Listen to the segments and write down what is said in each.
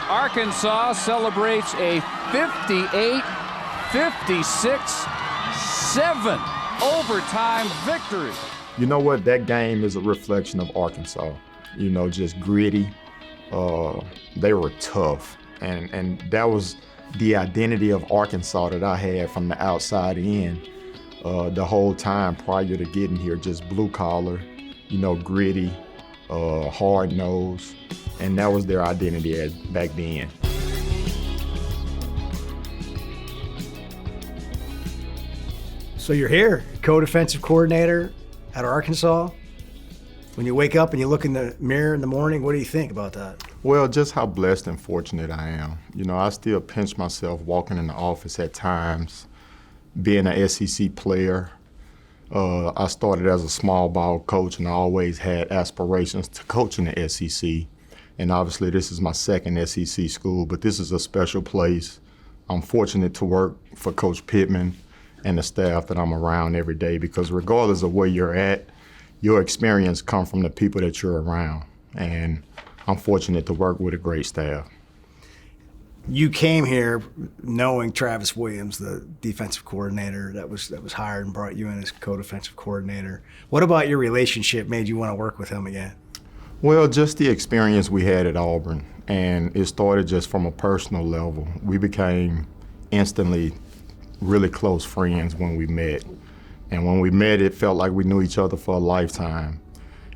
Arkansas celebrates a 58-56-7 overtime victory. You know what? That game is a reflection of Arkansas. You know, just gritty. They were tough. And that was the identity of Arkansas that I had from the outside in the whole time prior to getting here. Just blue collar, you know, gritty, hard nose. And that was their identity back then. So you're here, co-defensive coordinator at Arkansas. When you wake up and you look in the mirror in the morning, what do you think about that? Well, just how blessed and fortunate I am. You know, I still pinch myself walking in the office at times, being an SEC player. I started as a small ball coach, and I always had aspirations to coach in the SEC. And obviously this is my second SEC school, but this is a special place. I'm fortunate to work for Coach Pittman and the staff that I'm around every day, because regardless of where you're at, your experience comes from the people that you're around. And I'm fortunate to work with a great staff. You came here knowing Travis Williams, the defensive coordinator that was hired and brought you in as co-defensive coordinator. What about your relationship made you want to work with him again? Well, just the experience we had at Auburn, and it started just from a personal level. We became instantly really close friends when we met. And when we met, it felt like we knew each other for a lifetime.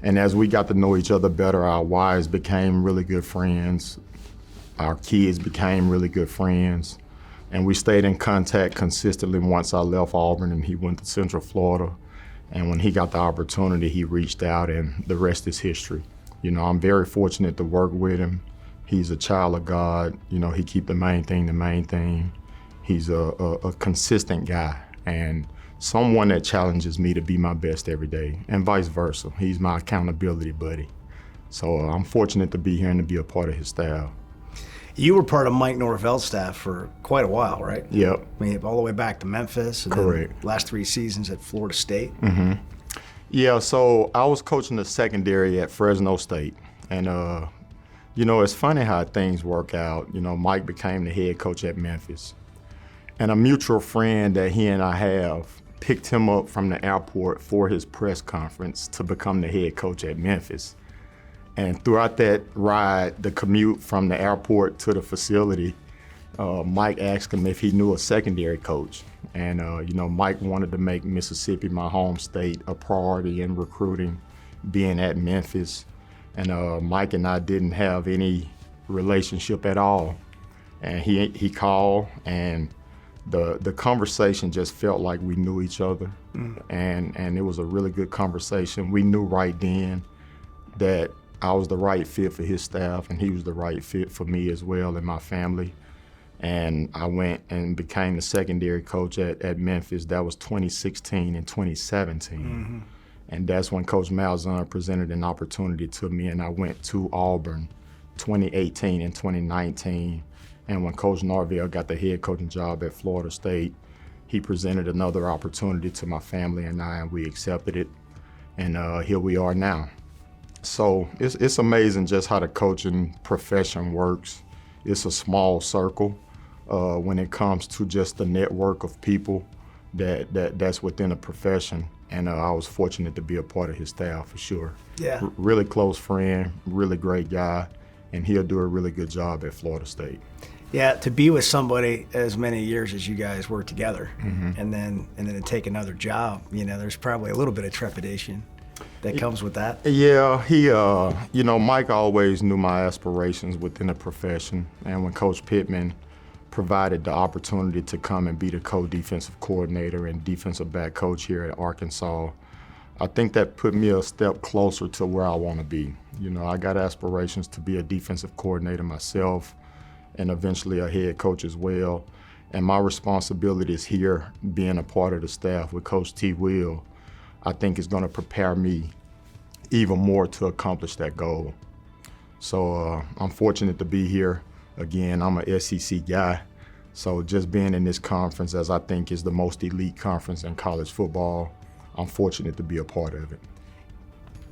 And as we got to know each other better, our wives became really good friends. Our kids became really good friends. And we stayed in contact consistently once I left Auburn and he went to Central Florida. And when he got the opportunity, he reached out, and the rest is history. You know, I'm very fortunate to work with him. He's a child of God. You know, he keep the main thing the main thing. He's a consistent guy and someone that challenges me to be my best every day, and vice versa. He's my accountability buddy. So I'm fortunate to be here and to be a part of his staff. You were part of Mike Norvell's staff for quite a while, right? Yep. I mean, all the way back to Memphis. And correct. Then last 3 seasons at Florida State. Mm-hmm. Yeah, so I was coaching the secondary at Fresno State. And, you know, it's funny how things work out. You know, Mike became the head coach at Memphis. And a mutual friend that he and I have picked him up from the airport for his press conference to become the head coach at Memphis. And throughout that ride, the commute from the airport to the facility, Mike asked him if he knew a secondary coach. And, you know, Mike wanted to make Mississippi, my home state, a priority in recruiting, being at Memphis. And Mike and I didn't have any relationship at all. And he called, and the conversation just felt like we knew each other. And it was a really good conversation. We knew right then that I was the right fit for his staff, and he was the right fit for me as well and my family. And I went and became the secondary coach at Memphis. That was 2016 and 2017. Mm-hmm. And that's when Coach Malzahn presented an opportunity to me, and I went to Auburn 2018 and 2019. And when Coach Norvell got the head coaching job at Florida State, he presented another opportunity to my family and I, and we accepted it. And here we are now. So it's amazing just how the coaching profession works. It's a small circle when it comes to just the network of people that's within a profession. And I was fortunate to be a part of his staff for sure. Yeah. Really close friend, really great guy, and he'll do a really good job at Florida State. Yeah, to be with somebody as many years as you guys work together, mm-hmm. and then to take another job, you know, there's probably a little bit of trepidation that comes with that. Yeah, he, you know, Mike always knew my aspirations within the profession, and when Coach Pittman provided the opportunity to come and be the co-defensive coordinator and defensive back coach here at Arkansas, I think that put me a step closer to where I want to be. You know, I got aspirations to be a defensive coordinator myself, and eventually a head coach as well. And my responsibilities here, being a part of the staff with Coach T. Will, I think is going to prepare me even more to accomplish that goal. So I'm fortunate to be here. Again, I'm an SEC guy, so just being in this conference, as I think is the most elite conference in college football, I'm fortunate to be a part of it.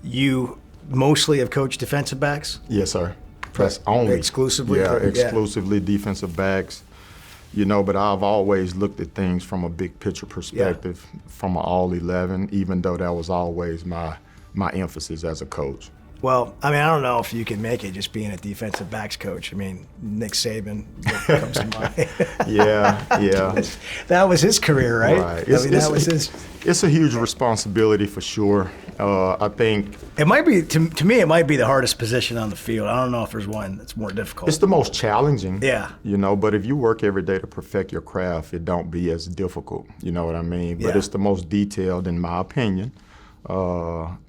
You mostly have coached defensive backs? Yes, sir. That's only exclusively. Exclusively defensive backs. But I've always looked at things from a big picture perspective, from an all 11, even though that was always my emphasis as a coach. Well, I don't know if you can make it just being a defensive backs coach. Nick Saban comes to mind. Yeah. That was his career, right? Right. That was his. It's a huge responsibility for sure. I think it might be to me. It might be the hardest position on the field. I don't know if there's one that's more difficult. It's the most challenging. Yeah. But if you work every day to perfect your craft, it don't be as difficult. You know what I mean? But Yeah. it's the most detailed, in my opinion,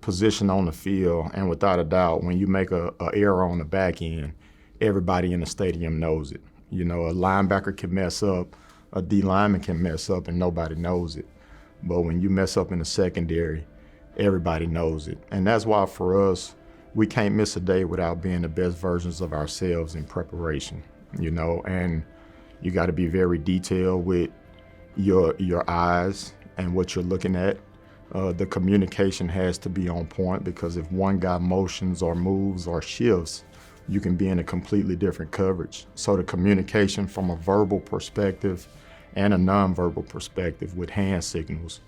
position on the field. And without a doubt, when you make a error on the back end, everybody in the stadium knows it. A linebacker can mess up, a D lineman can mess up, and nobody knows it. But when you mess up in the secondary, everybody knows it. And that's why for us, we can't miss a day without being the best versions of ourselves in preparation, and you got to be very detailed with your eyes and what you're looking at. The communication has to be on point, because if one guy motions or moves or shifts, you can be in a completely different coverage. So the communication from a verbal perspective and a nonverbal perspective with hand signals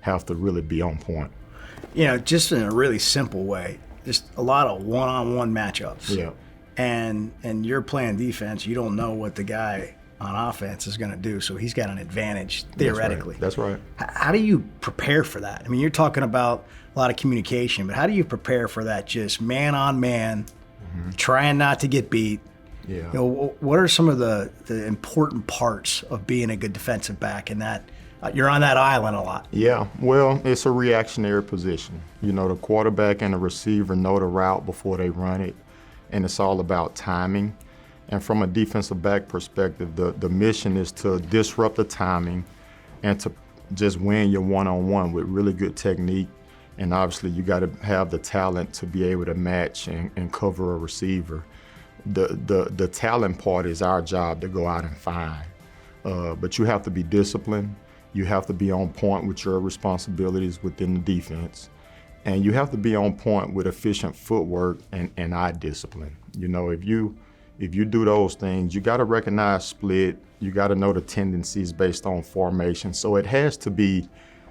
have to really be on point. Just in a really simple way, just a lot of one-on-one matchups. Yeah. And you're playing defense, you don't know what the guy on offense is going to do, so he's got an advantage theoretically. That's right. How do you prepare for that? You're talking about a lot of communication, but how do you prepare for that just man-on-man, trying not to get beat? Yeah. What are some of the important parts of being a good defensive back in that you're on that island a lot? Yeah, well, it's a reactionary position. The quarterback and the receiver know the route before they run it, and it's all about timing. And from a defensive back perspective, the mission is to disrupt the timing and to just win your one-on-one with really good technique. And obviously, you got to have the talent to be able to match and cover a receiver. The talent part is our job to go out and find. But you have to be disciplined. You have to be on point with your responsibilities within the defense. And you have to be on point with efficient footwork and eye discipline. If you do those things, you got to recognize split. You got to know the tendencies based on formation. So it has to be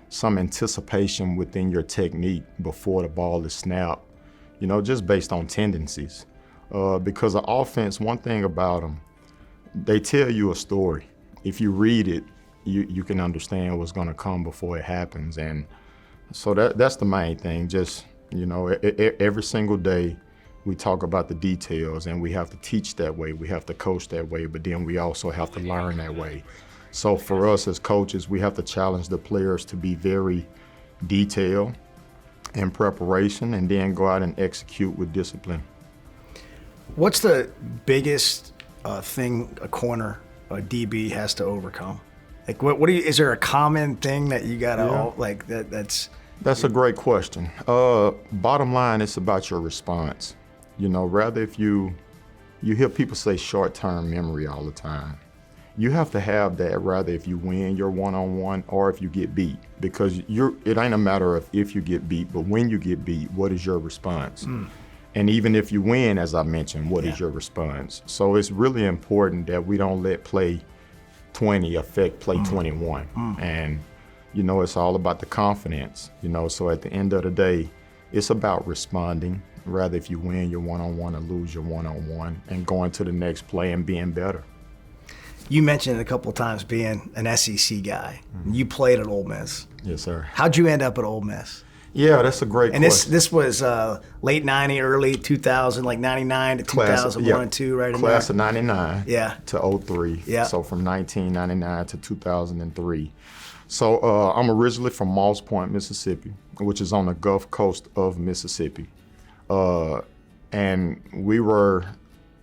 some anticipation within your technique before the ball is snapped, just based on tendencies. Because the offense, one thing about them, they tell you a story. If you read it, you can understand what's going to come before it happens. And so that's the main thing. Just, every single day we talk about the details, and we have to teach that way. We have to coach that way, but then we also have to learn that way. So for us as coaches, we have to challenge the players to be very detailed in preparation, and then go out and execute with discipline. What's the biggest thing a corner, a DB, has to overcome? Like, is there a common thing that you got to That's a great question. Bottom line, it's about your response. Rather if you hear people say short-term memory all the time. You have to have that rather if you win your one-on-one or if you get beat, because it ain't a matter of if you get beat, but when you get beat, what is your response? And even if you win, as I mentioned, what is your response? So it's really important that we don't let play 20 affect play 21. And, it's all about the confidence, so at the end of the day, it's about responding, rather if you win your one-on-one or lose your one-on-one, and going to the next play and being better. You mentioned a couple of times being an SEC guy. You played at Ole Miss. Yes, sir. How'd you end up at Ole Miss? Yeah, that's a great question. And this was late 90, early 2000, like 99 to 2001 and 2, right in there? Class of 99 to 03. Yeah. So from 1999 to 2003. So I'm originally from Moss Point, Mississippi, which is on the Gulf Coast of Mississippi. And we were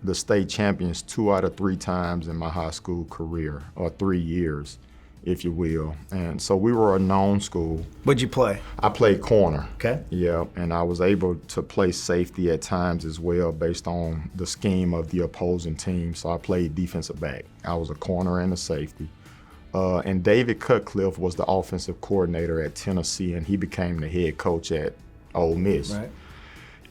the state champions 2 out of 3 times in my high school career, or 3 years, if you will. And so we were a known school. What'd you play? I played corner. Okay. Yeah, and I was able to play safety at times as well based on the scheme of the opposing team. So I played defensive back. I was a corner and a safety. And David Cutcliffe was the offensive coordinator at Tennessee, and he became the head coach at Ole Miss. Right.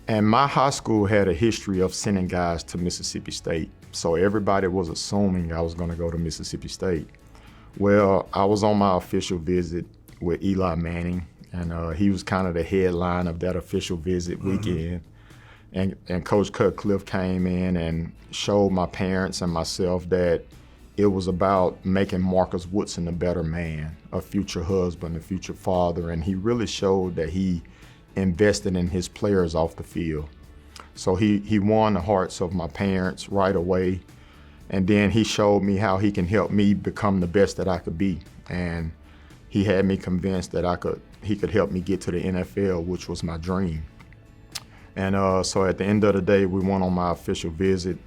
And my high school had a history of sending guys to Mississippi State. So everybody was assuming I was going to go to Mississippi State. Well, I was on my official visit with Eli Manning, and he was kind of the headline of that official visit weekend. And Coach Cutcliffe came in and showed my parents and myself that it was about making Marcus Woodson a better man, a future husband, a future father, and he really showed that he invested in his players off the field. So he won the hearts of my parents right away, and then he showed me how he can help me become the best that I could be. And he had me convinced that he could help me get to the NFL, which was my dream. And so at the end of the day, we went on my official visit.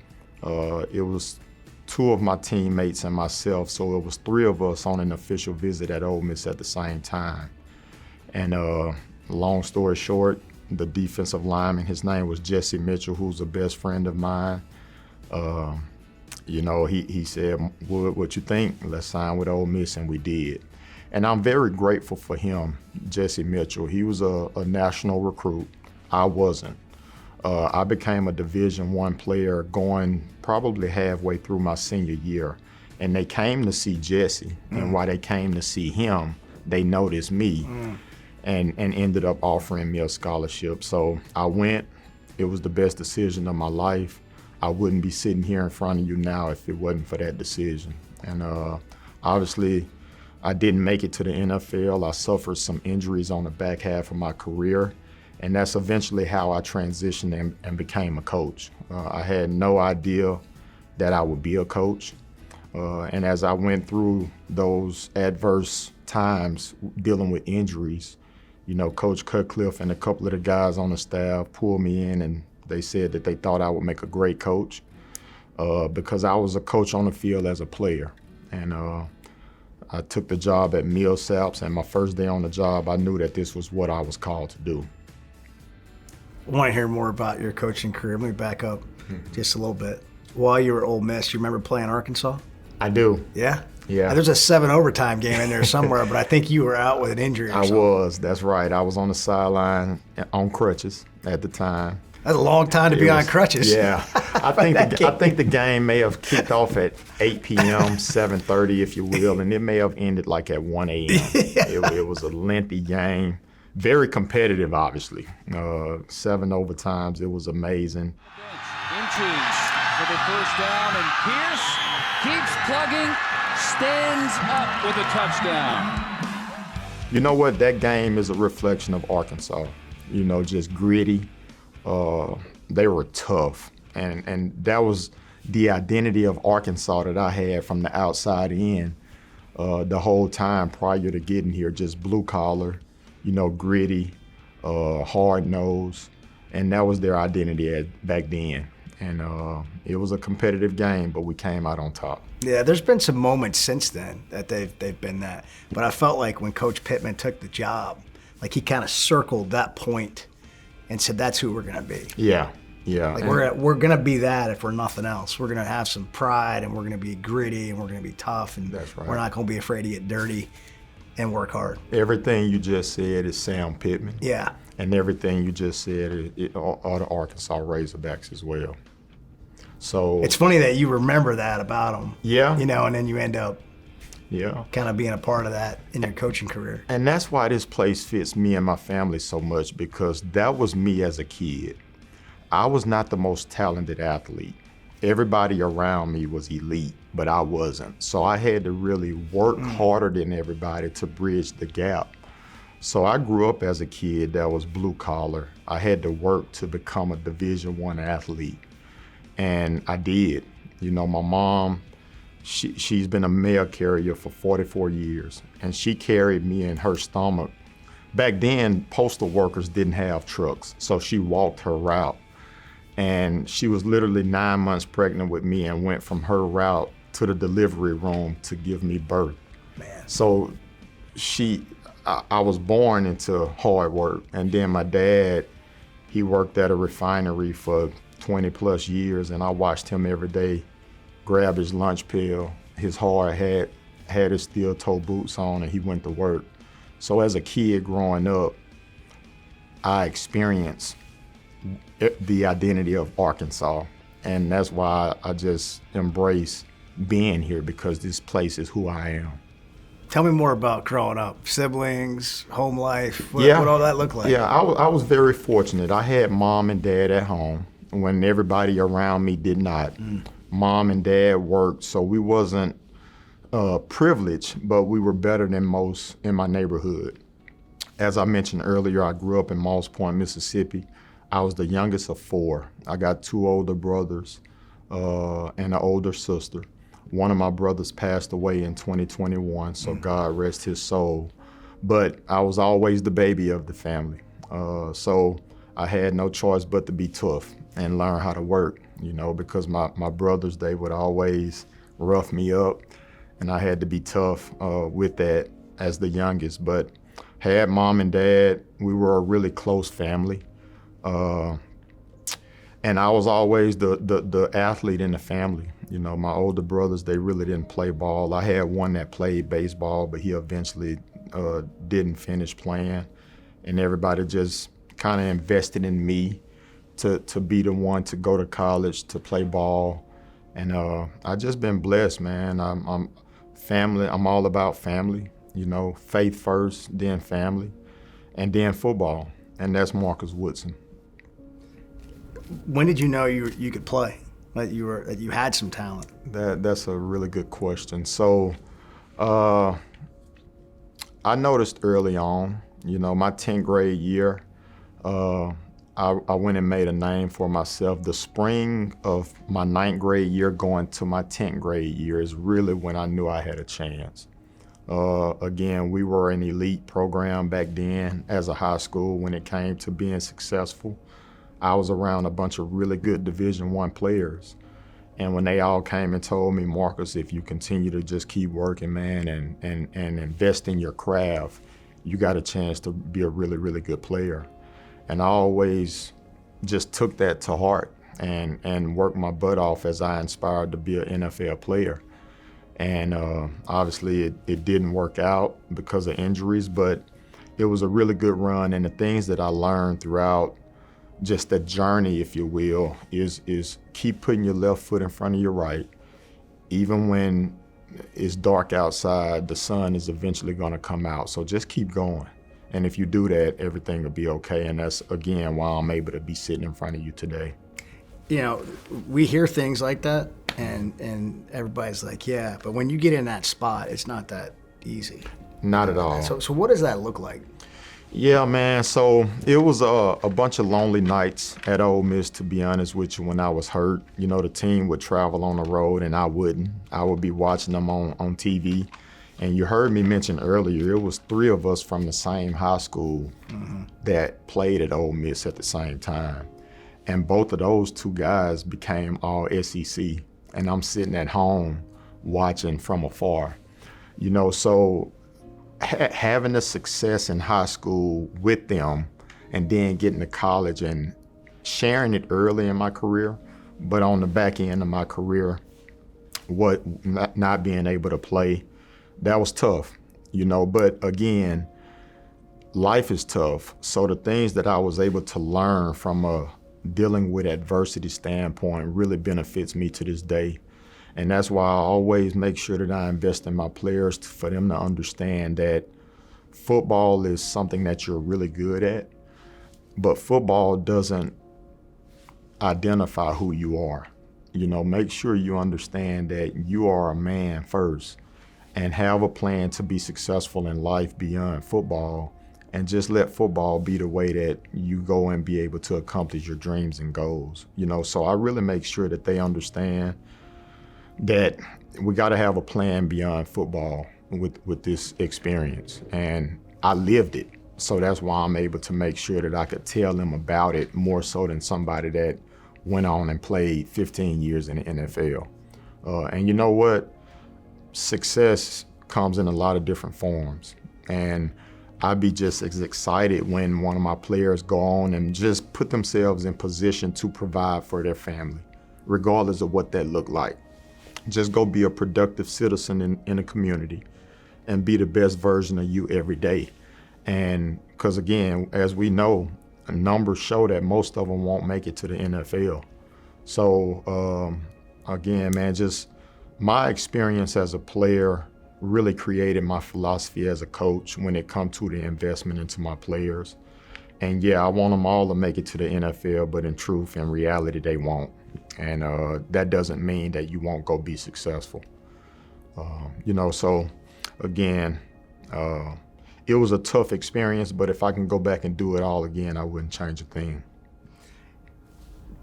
It was 2 of my teammates and myself, so it was 3 of us on an official visit at Ole Miss at the same time. And long story short, the defensive lineman, his name was Jesse Mitchell, who's a best friend of mine. He said, "Wood, what you think? Let's sign with Ole Miss," and we did. And I'm very grateful for him, Jesse Mitchell. He was a national recruit. I wasn't. I became a Division I player going probably halfway through my senior year. And they came to see Jesse. And while they came to see him, they noticed me and ended up offering me a scholarship. So I went. It was the best decision of my life. I wouldn't be sitting here in front of you now if it wasn't for that decision. And obviously, I didn't make it to the NFL. I suffered some injuries on the back half of my career. And that's eventually how I transitioned and became a coach. I had no idea that I would be a coach. And as I went through those adverse times dealing with injuries, Coach Cutcliffe and a couple of the guys on the staff pulled me in, and they said that they thought I would make a great coach because I was a coach on the field as a player. And I took the job at Millsaps, and my first day on the job, I knew that this was what I was called to do. I want to hear more about your coaching career. Let me back up just a little bit. While you were at Ole Miss, you remember playing Arkansas? I do. Yeah? Yeah. There's a 7 overtime game in there somewhere, but I think you were out with an injury or something. I was. That's right. I was on the sideline on crutches at the time. That's a long time to be on crutches. Yeah. I think the game may have kicked off at 8 p.m., 7:30, if you will, and it may have ended like at 1 a.m. It was a lengthy game. Very competitive, obviously. 7 overtimes. It was amazing. Inches for the first down, and Pierce keeps plugging, stands up with a touchdown. You know what? That game is a reflection of Arkansas. Just gritty. They were tough. And that was the identity of Arkansas that I had from the outside in the whole time prior to getting here. Just blue collar. Gritty, hard nose, and that was their identity back then. And it was a competitive game, but we came out on top. Yeah, there's been some moments since then that they've been that. But I felt like when Coach Pittman took the job, like he kind of circled that point and said, "That's who we're gonna be." Yeah. Like we're gonna be that if we're nothing else. We're gonna have some pride, and we're gonna be gritty, and we're gonna be tough, and That's right. We're not gonna be afraid to get dirty and work hard. Everything you just said is Sam Pittman. Yeah. And everything you just said are the Arkansas Razorbacks as well. So It's funny that you remember that about them. Yeah. And then you end up Yeah. kind of being a part of that in your coaching career. And that's why this place fits me and my family so much, because that was me as a kid. I was not the most talented athlete. Everybody around me was elite, but I wasn't. So I had to really work harder than everybody to bridge the gap. So I grew up as a kid that was blue collar. I had to work to become a Division I athlete. And I did. My mom, she's been a mail carrier for 44 years, and she carried me in her stomach. Back then, postal workers didn't have trucks, so she walked her route. And she was literally 9 months pregnant with me and went from her route to the delivery room to give me birth. Man. So I was born into hard work. And then my dad, he worked at a refinery for 20 plus years, and I watched him every day grab his lunch pail, his hard hat, had his steel toe boots on, and he went to work. So as a kid growing up, I experienced the identity of Arkansas. And that's why I just embrace being here, because this place is who I am. Tell me more about growing up, siblings, home life, what all that looked like. Yeah, I was very fortunate. I had mom and dad at home when everybody around me did not. Mom and dad worked, so we wasn't privileged, but we were better than most in my neighborhood. As I mentioned earlier, I grew up in Moss Point, Mississippi. I was the youngest of 4. I got 2 older brothers and an older sister. One of my brothers passed away in 2021, so God rest his soul. But I was always the baby of the family. So I had no choice but to be tough and learn how to work, because my brothers, they would always rough me up, and I had to be tough with that as the youngest. But had mom and dad, we were a really close family. And I was always the athlete in the family. My older brothers, they really didn't play ball. I had one that played baseball, but he eventually didn't finish playing. And everybody just kind of invested in me to be the one to go to college, to play ball. And I just been blessed, man. I'm family. I'm all about family, faith first, then family, and then football. And that's Marcus Woodson. When did you know you could play? That you had some talent? That's a really good question. So I noticed early on, my 10th grade year, I went and made a name for myself. The spring of my 9th grade year going to my 10th grade year is really when I knew I had a chance. Again, we were an elite program back then as a high school when it came to being successful. I was around a bunch of really good Division I players. And when they all came and told me, Marcus, if you continue to just keep working, man, and invest in your craft, you got a chance to be a really, really good player. And I always just took that to heart and worked my butt off as I aspired to be an NFL player. And obviously it didn't work out because of injuries, but it was a really good run. And the things that I learned throughout just the journey, if you will, is keep putting your left foot in front of your right. Even when it's dark outside, the sun is eventually going to come out. So just keep going. And if you do that, everything will be okay. And that's, again, why I'm able to be sitting in front of you today. We hear things like that, and everybody's like, yeah, but when you get in that spot, it's not that easy. Not at all. So what does that look like? Yeah, man. So it was a bunch of lonely nights at Ole Miss, to be honest with you, when I was hurt. The team would travel on the road and I wouldn't. I would be watching them on TV. And you heard me mention earlier, it was 3 of us from the same high school that played at Ole Miss at the same time. And both of those 2 guys became all SEC. And I'm sitting at home watching from afar. So having the success in high school with them and then getting to college and sharing it early in my career, but on the back end of my career, not being able to play, that was tough, but again, life is tough. So the things that I was able to learn from a dealing with adversity standpoint really benefits me to this day. And that's why I always make sure that I invest in my players for them to understand that football is something that you're really good at, but football doesn't identify who you are. Make sure you understand that you are a man first and have a plan to be successful in life beyond football, and just let football be the way that you go and be able to accomplish your dreams and goals. So I really make sure that they understand that we got to have a plan beyond football with this experience. And I lived it. So that's why I'm able to make sure that I could tell them about it more so than somebody that went on and played 15 years in the NFL. And you know what? Success comes in a lot of different forms. And I'd be just as excited when one of my players go on and just put themselves in position to provide for their family, regardless of what that looked like. Just go be a productive citizen in a community and be the best version of you every day. And because again, as we know, numbers show that most of them won't make it to the NFL. So again, man, just my experience as a player really created my philosophy as a coach when it comes to the investment into my players. And yeah, I want them all to make it to the NFL, but in truth, in reality, they won't. And that doesn't mean that you won't go be successful. So again, it was a tough experience, but if I can go back and do it all again, I wouldn't change a thing.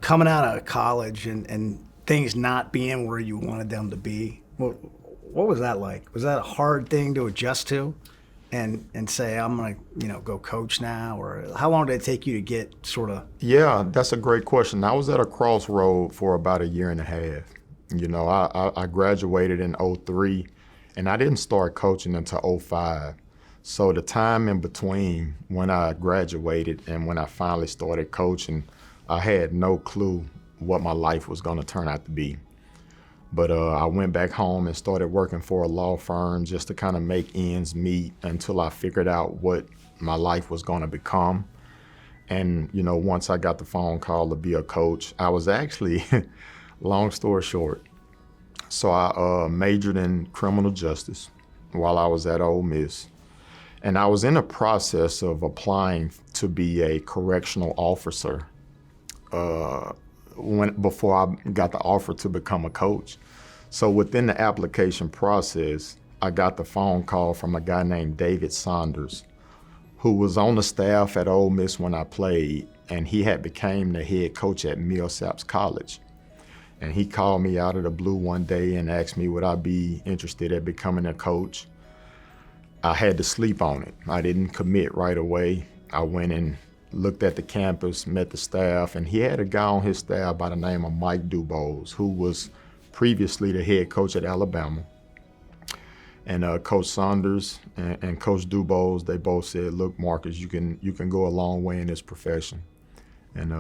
Coming out of college and things not being where you wanted them to be, what was that like? Was that a hard thing to adjust to? And say, I'm going to, go coach now? Or how long did it take you to get sort of? Yeah, that's a great question. I was at a crossroad for about a year and a half. I graduated in 2003, and I didn't start coaching until 2005. So the time in between when I graduated and when I finally started coaching, I had no clue what my life was going to turn out to be. But I went back home and started working for a law firm just to kind of make ends meet until I figured out what my life was going to become. And, once I got the phone call to be a coach, I was actually, long story short, so I majored in criminal justice while I was at Ole Miss. And I was in the process of applying to be a correctional officer before I got the offer to become a coach. So within the application process, I got the phone call from a guy named David Saunders, who was on the staff at Ole Miss when I played, and he had became the head coach at Millsaps College. And he called me out of the blue one day and asked me would I be interested in becoming a coach. I had to sleep on it. I didn't commit right away. I went and looked at the campus, met the staff, and he had a guy on his staff by the name of Mike Dubose, who was previously the head coach at Alabama. And Coach Saunders and Coach Dubose, they both said, look, Marcus, you can go a long way in this profession. And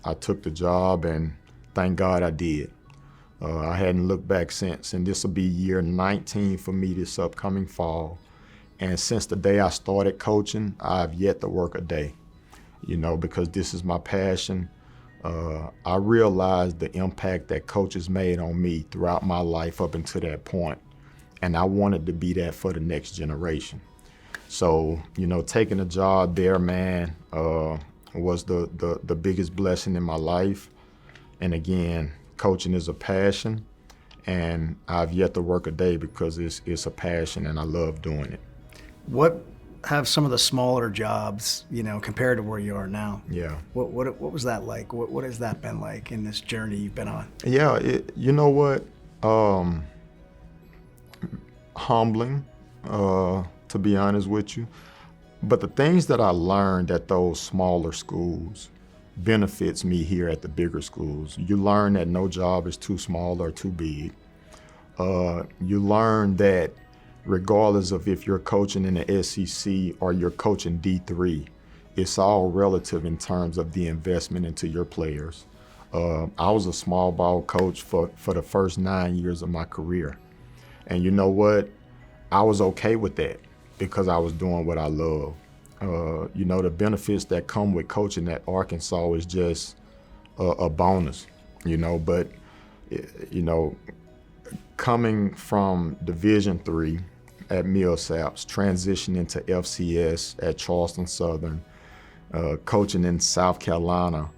I took the job, and thank God I did. I hadn't looked back since, and this will be year 19 for me this upcoming fall. And since the day I started coaching, I've yet to work a day, because this is my passion. I realized the impact that coaches made on me throughout my life up until that point, and I wanted to be that for the next generation. So, taking a job there, man, was the biggest blessing in my life. And again, coaching is a passion, and I've yet to work a day because it's a passion and I love doing it. What have some of the smaller jobs, compared to where you are now? Yeah. What was that like? What has that been like in this journey you've been on? Yeah, you know what? Humbling, to be honest with you. But the things that I learned at those smaller schools benefits me here at the bigger schools. You learn that no job is too small or too big. You learn that regardless of if you're coaching in the SEC or you're coaching D3, it's all relative in terms of the investment into your players. I was a small ball coach for the first 9 years of my career. And you know what? I was okay with that because I was doing what I love. The benefits that come with coaching at Arkansas is just a bonus, but, coming from Division III at Millsaps, transitioning to FCS at Charleston Southern, coaching in South Carolina,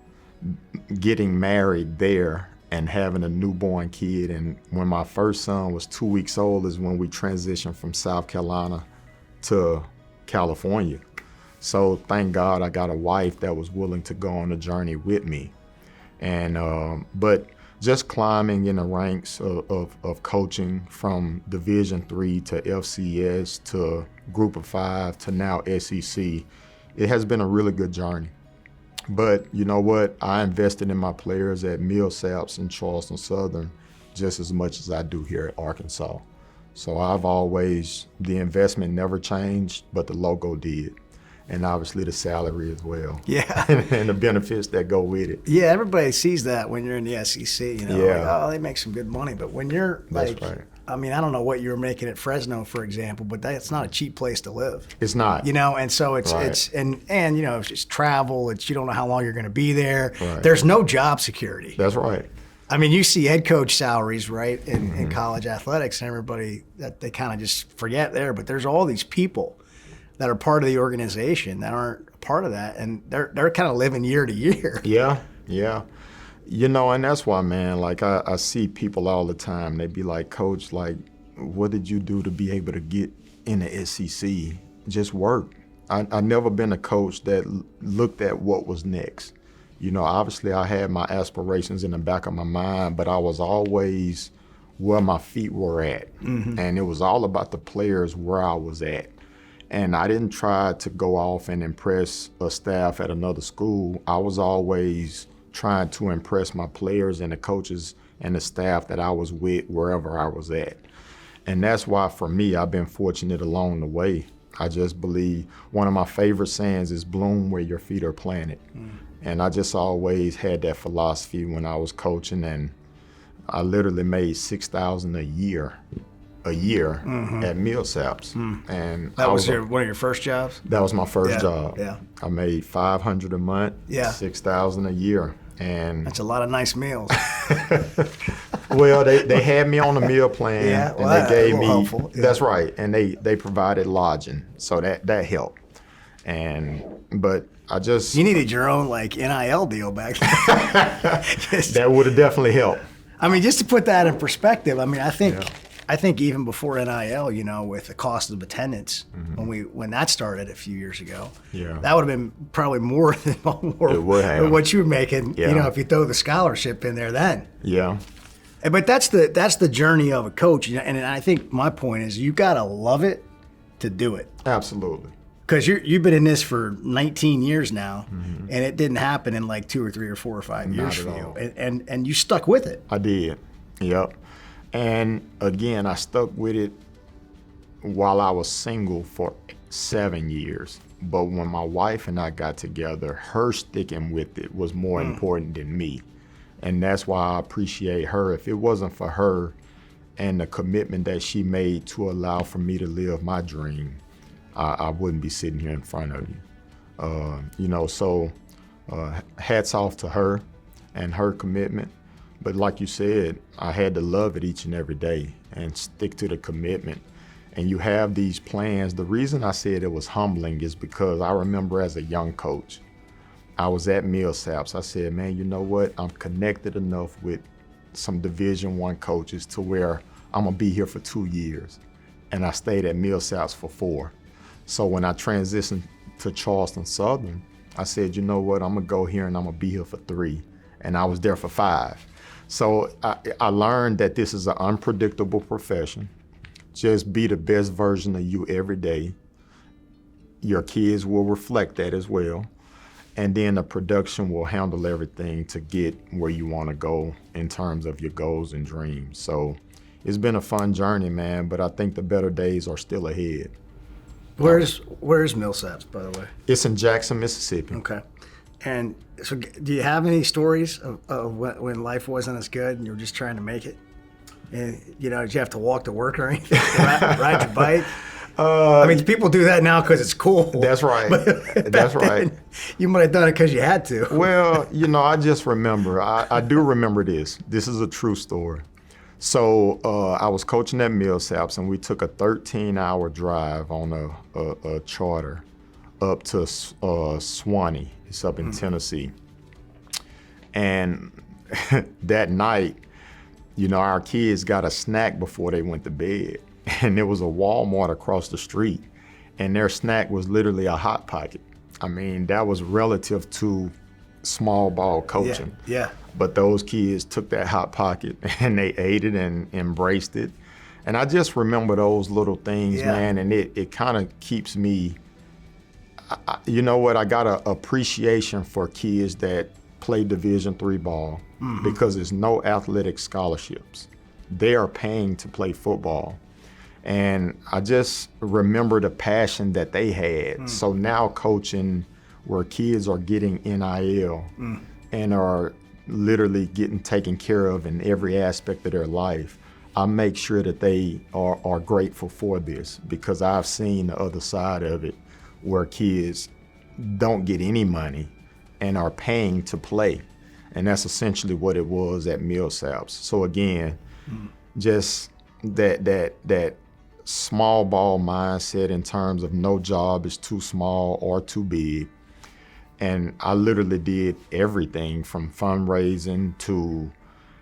getting married there and having a newborn kid. And when my first son was 2 weeks old is when we transitioned from South Carolina to California. So thank God I got a wife that was willing to go on the journey with me. And but just climbing in the ranks of coaching from Division III to FCS to Group of Five to now SEC, it has been a really good journey. But you know what? I invested in my players at Millsaps and Charleston Southern just as much as I do here at Arkansas. So the investment never changed, but the logo did. And obviously the salary as well. Yeah. And the benefits that go with it. Yeah, everybody sees that when you're in the SEC. Yeah. They make some good money. But when you're That's right. I mean, I don't know what you were making at Fresno, for example, but that's not a cheap place to live. It's not. You know, and so it's you know, it's just travel. It's you don't know how long you're going to be there. Right. There's no job security. That's right. I mean, you see head coach salaries, right, in college athletics, and everybody that they kind of just forget there. But there's all these people that are part of the organization that aren't a part of that, and they're kind of living year to year. Yeah. You know, and that's why, man, like I see people all the time. They be like, Coach, like, what did you do to be able to get in the SEC? Just work. I never been a coach that looked at what was next. You know, obviously I had my aspirations in the back of my mind, but I was always where my feet were at. And it was all about the players where I was at. And I didn't try to go off and impress a staff at another school. I was always trying to impress my players and the coaches and the staff that I was with wherever I was at. And that's why, for me, I've been fortunate along the way. I just believe one of my favorite sayings is bloom where your feet are planted. And I just always had that philosophy when I was coaching, and I literally made $6,000 a year at Millsaps. And that was one of your first jobs? That was my first job. Yeah. I made $500 a month, $6,000 a year. And that's a lot of nice meals. Well, they had me on a meal plan, and they gave me helpful. That's right, and they provided lodging, so that helped. But I just you needed your own like NIL deal back then. That would have definitely helped. I mean, just to put that in perspective, I mean, I think even before NIL, you know, with the cost of attendance, when that started a few years ago, that would have been probably more than what you were making. You know, if you throw the scholarship in there then. Yeah. But that's the journey of a coach, you know, and I think my point is you got to love it to do it. Absolutely. Because you've been in this for 19 years now, and it didn't happen in like 2 or 3 or 4 or 5 years for you, and you stuck with it. I did. Yep. And again, I stuck with it while I was single for 7 years. But when my wife and I got together, her sticking with it was more important than me. And that's why I appreciate her. If it wasn't for her and the commitment that she made to allow for me to live my dream, I wouldn't be sitting here in front of you. You know, so hats off to her and her commitment. But like you said, I had to love it each and every day and stick to the commitment. And you have these plans. The reason I said it was humbling is because I remember as a young coach, I was at Millsaps. I said, man, you know what? I'm connected enough with some Division I coaches to where I'm gonna be here for 2 years. And I stayed at Millsaps for 4. So when I transitioned to Charleston Southern, I said, you know what? I'm gonna go here and I'm gonna be here for 3. And I was there for 5. So I learned that this is an unpredictable profession. Just be the best version of you every day. Your kids will reflect that as well. And then the production will handle everything to get where you want to go in terms of your goals and dreams. So it's been a fun journey, man, but I think the better days are still ahead. Where's Millsaps, by the way? It's in Jackson, Mississippi. Okay. And so do you have any stories of when life wasn't as good and you were just trying to make it? And, you know, did you have to walk to work or anything? Ride your bike? I mean, people do that now because it's cool. That's right. That's right. You might have done it because you had to. Well, you know, I just remember. I do remember this. This is a true story. So I was coaching at Millsaps, and we took a 13-hour drive on a charter up to Swanee. It's up in Tennessee. And that night, you know, our kids got a snack before they went to bed. And there was a Walmart across the street, and their snack was literally a Hot Pocket. I mean, that was relative to small ball coaching. Yeah. But those kids took that Hot Pocket and they ate it and embraced it. And I just remember those little things, man, and it kind of keeps me, you know what, I got an appreciation for kids that play Division III ball because there's no athletic scholarships. They are paying to play football. And I just remember the passion that they had. So now coaching where kids are getting NIL and are literally getting taken care of in every aspect of their life, I make sure that they are grateful for this, because I've seen the other side of it where kids don't get any money and are paying to play. And that's essentially what it was at Millsaps. So again, just that small ball mindset in terms of no job is too small or too big. And I literally did everything from fundraising to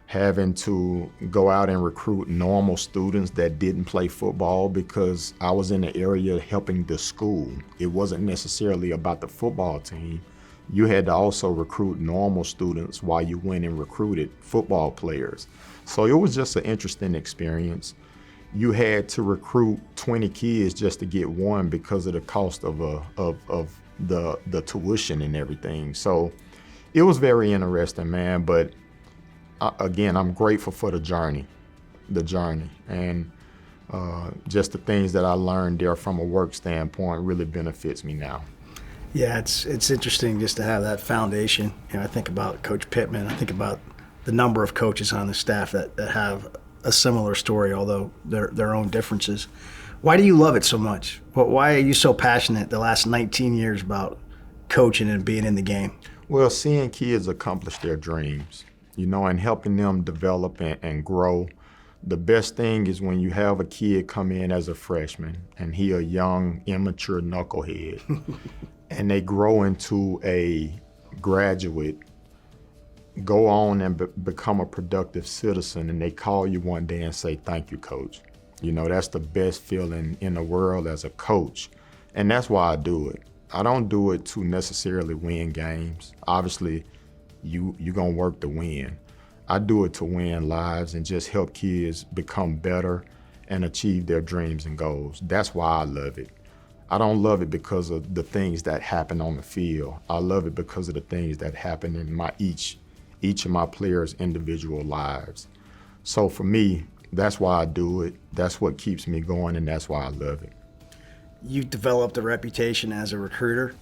having to go out and recruit normal students that didn't play football, because I was in the area helping the school. It wasn't necessarily about the football team. You had to also recruit normal students while you went and recruited football players. So it was just an interesting experience. You had to recruit 20 kids just to get one because of the cost of the tuition and everything. So it was very interesting, man. But again, I'm grateful for the journey, and just the things that I learned there from a work standpoint really benefits me now. Yeah, it's interesting just to have that foundation. I think about Coach Pittman. I think about the number of coaches on the staff that have a similar story, although their own differences. Why do you love it so much? Why are you so passionate the last 19 years about coaching and being in the game? Well, seeing kids accomplish their dreams, and helping them develop and grow. The best thing is when you have a kid come in as a freshman and he a young, immature knucklehead, and they grow into a graduate, go on and become a productive citizen, and they call you one day and say, "Thank you, coach." That's the best feeling in the world as a coach. And that's why I do it. I don't do it to necessarily win games. Obviously, you're gonna work to win. I do it to win lives and just help kids become better and achieve their dreams and goals. That's why I love it. I don't love it because of the things that happen on the field. I love it because of the things that happen in each of my players' individual lives. So for me, that's why I do it. That's what keeps me going, and that's why I love it. You've developed a reputation as a recruiter.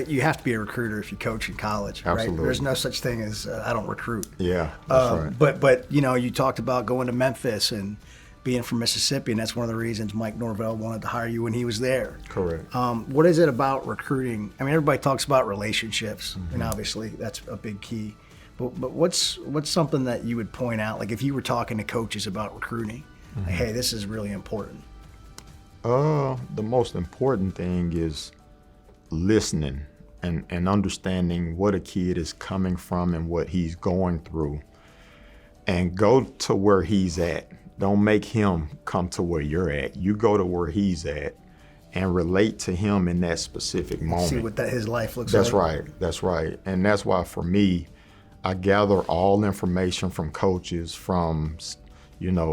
You have to be a recruiter if you coach in college, Absolutely. Right? There's no such thing as I don't recruit. Yeah, that's right. But you talked about going to Memphis and being from Mississippi, and that's one of the reasons Mike Norvell wanted to hire you when he was there. Correct. What is it about recruiting? I mean, everybody talks about relationships, and obviously that's a big key. But what's something that you would point out, like if you were talking to coaches about recruiting, like, hey, this is really important? The most important thing is listening and understanding what a kid is coming from and what he's going through, and go to where he's at. Don't make him come to where you're at. You go to where he's at and relate to him in that specific moment. See what his life looks like. That's right. And that's why for me, I gather all information from coaches, from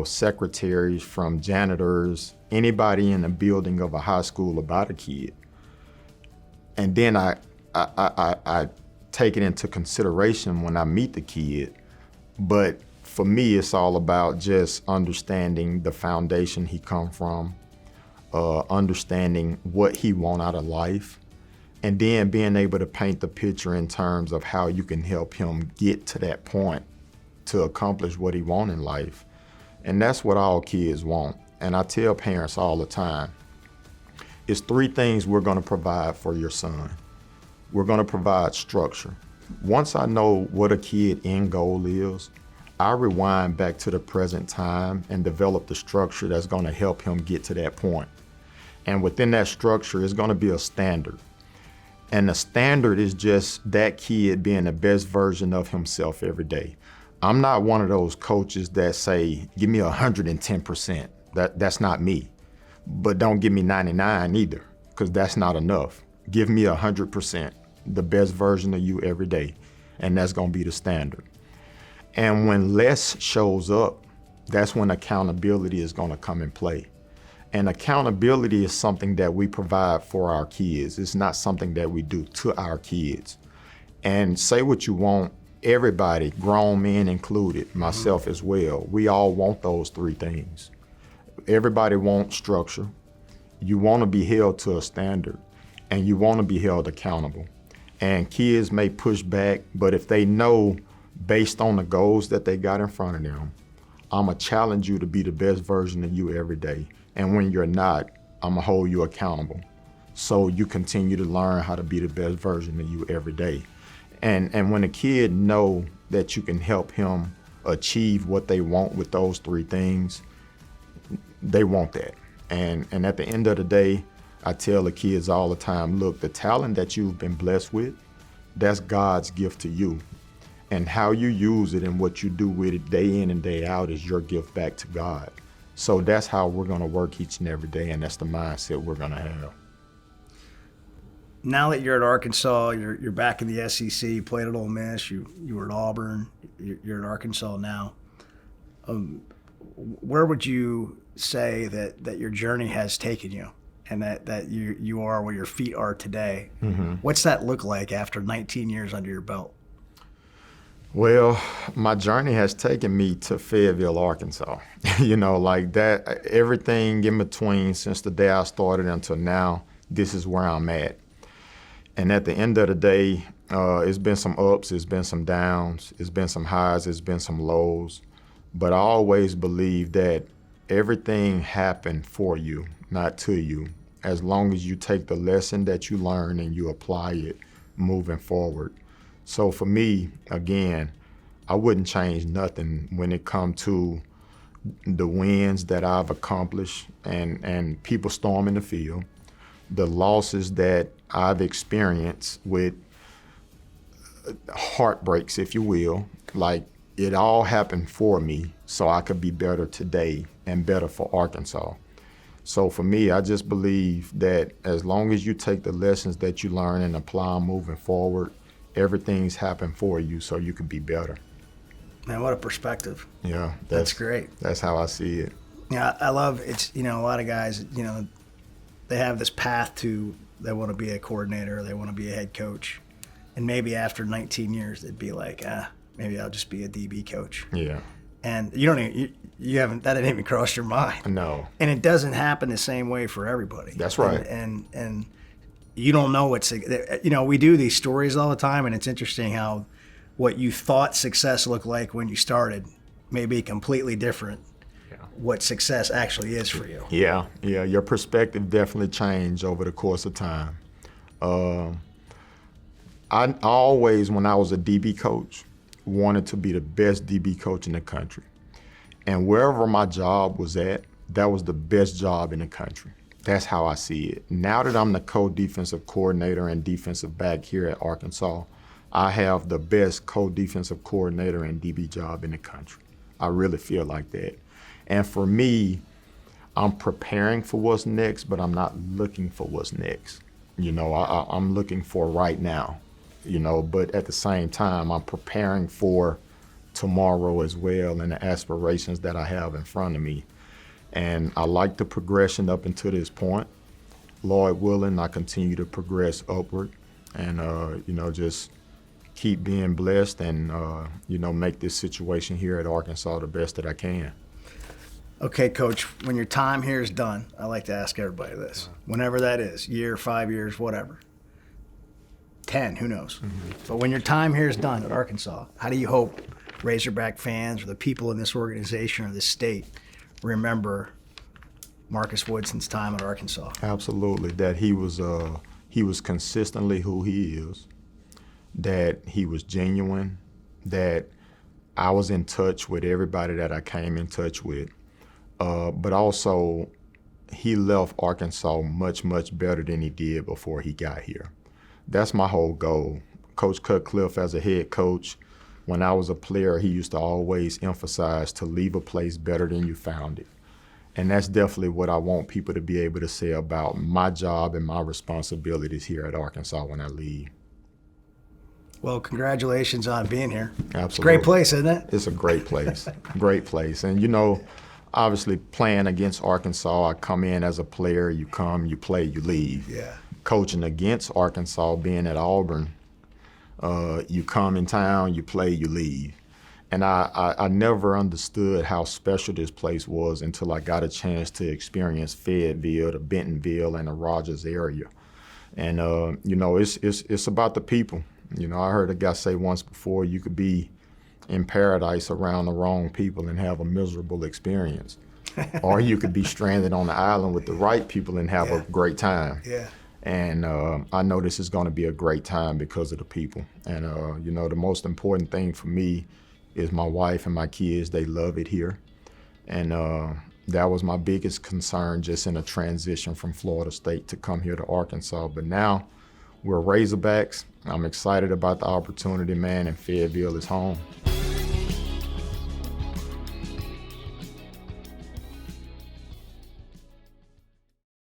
secretaries, from janitors, anybody in the building of a high school about a kid. And then I take it into consideration when I meet the kid. But for me, it's all about just understanding the foundation he come from, understanding what he want out of life, and then being able to paint the picture in terms of how you can help him get to that point to accomplish what he want in life. And that's what all kids want. And I tell parents all the time, it's 3 things we're gonna provide for your son. We're gonna provide structure. Once I know what a kid end goal is, I rewind back to the present time and develop the structure that's gonna help him get to that point. And within that structure is gonna be a standard. And the standard is just that kid being the best version of himself every day. I'm not one of those coaches that say, give me 110%. That's not me. But don't give me 99 either, because that's not enough. Give me 100%, the best version of you every day. And that's gonna be the standard. And when less shows up, that's when accountability is gonna come in play. And accountability is something that we provide for our kids. It's not something that we do to our kids. And say what you want, everybody, grown men included, myself as well, we all want those 3 things. Everybody wants structure. You want to be held to a standard, and you want to be held accountable. And kids may push back, but if they know based on the goals that they got in front of them, I'm going to challenge you to be the best version of you every day. And when you're not, I'm going to hold you accountable. So you continue to learn how to be the best version of you every day. And when a kid know that you can help him achieve what they want with those three things, they want that. And at the end of the day, I tell the kids all the time, look, the talent that you've been blessed with, that's God's gift to you. And how you use it and what you do with it day in and day out is your gift back to God. So that's how we're going to work each and every day, and that's the mindset we're going to have. Now that you're at Arkansas, you're back in the SEC, you played at Ole Miss, you were at Auburn, you're at Arkansas now. Where would you say that your journey has taken you and that you are where your feet are today? Mm-hmm. What's that look like after 19 years under your belt? Well, my journey has taken me to Fayetteville, Arkansas. Like that, everything in between since the day I started until now, this is where I'm at. And at the end of the day, it's been some ups, it's been some downs, it's been some highs, it's been some lows. But I always believe that everything happened for you, not to you, as long as you take the lesson that you learn and you apply it moving forward. So for me, again, I wouldn't change nothing when it comes to the wins that I've accomplished and people storming the field, the losses that I've experienced with heartbreaks, if you will. Like, it all happened for me so I could be better today and better for Arkansas. So for me, I just believe that as long as you take the lessons that you learn and apply them moving forward, everything's happened for you so you can be better. Man, what a perspective. Yeah. That's great. That's how I see it. Yeah, I love it's, a lot of guys, they have this path to, they want to be a coordinator, they want to be a head coach. And maybe after 19 years, they'd be like, maybe I'll just be a DB coach. Yeah. And you haven't, that didn't even cross your mind. No. And it doesn't happen the same way for everybody. That's right. And you don't know what's, we do these stories all the time, and it's interesting how what you thought success looked like when you started may be completely different. Yeah. What success actually is for you. Yeah. Your perspective definitely changed over the course of time. I always, when I was a DB coach, wanted to be the best DB coach in the country. And wherever my job was at, that was the best job in the country. That's how I see it. Now that I'm the co-defensive coordinator and defensive back here at Arkansas, I have the best co-defensive coordinator and DB job in the country. I really feel like that. And for me, I'm preparing for what's next, but I'm not looking for what's next. I'm looking for right now. But at the same time, I'm preparing for tomorrow as well and the aspirations that I have in front of me. And I like the progression up until this point. Lord willing, I continue to progress upward and, just keep being blessed and, make this situation here at Arkansas the best that I can. Okay, Coach, when your time here is done, I like to ask everybody this. Whenever that is, year, 5 years, whatever. 10, who knows? Mm-hmm. But when your time here is done at Arkansas, how do you hope Razorback fans or the people in this organization or this state remember Marcus Woodson's time at Arkansas? Absolutely, that he was consistently who he is, that he was genuine, that I was in touch with everybody that I came in touch with, but also he left Arkansas much, much better than he did before he got here. That's my whole goal. Coach Cutcliffe, as a head coach, when I was a player, he used to always emphasize to leave a place better than you found it. And that's definitely what I want people to be able to say about my job and my responsibilities here at Arkansas when I leave. Well, congratulations on being here. Absolutely. It's a great place, isn't it? It's a great place. Great place. And, obviously playing against Arkansas, I come in as a player, you come, you play, you leave. Yeah. Coaching against Arkansas, being at Auburn, you come in town, you play, you leave. And I never understood how special this place was until I got a chance to experience Fayetteville, the Bentonville, and the Rogers area. And, it's about the people. I heard a guy say once before, you could be in paradise around the wrong people and have a miserable experience. Or you could be stranded on the island with the right people and have a great time. Yeah. And I know this is going to be a great time because of the people. And, you know, the most important thing for me is my wife and my kids. They love it here. And that was my biggest concern just in a transition from Florida State to come here to Arkansas. But now we're Razorbacks. I'm excited about the opportunity, man, and Fayetteville is home.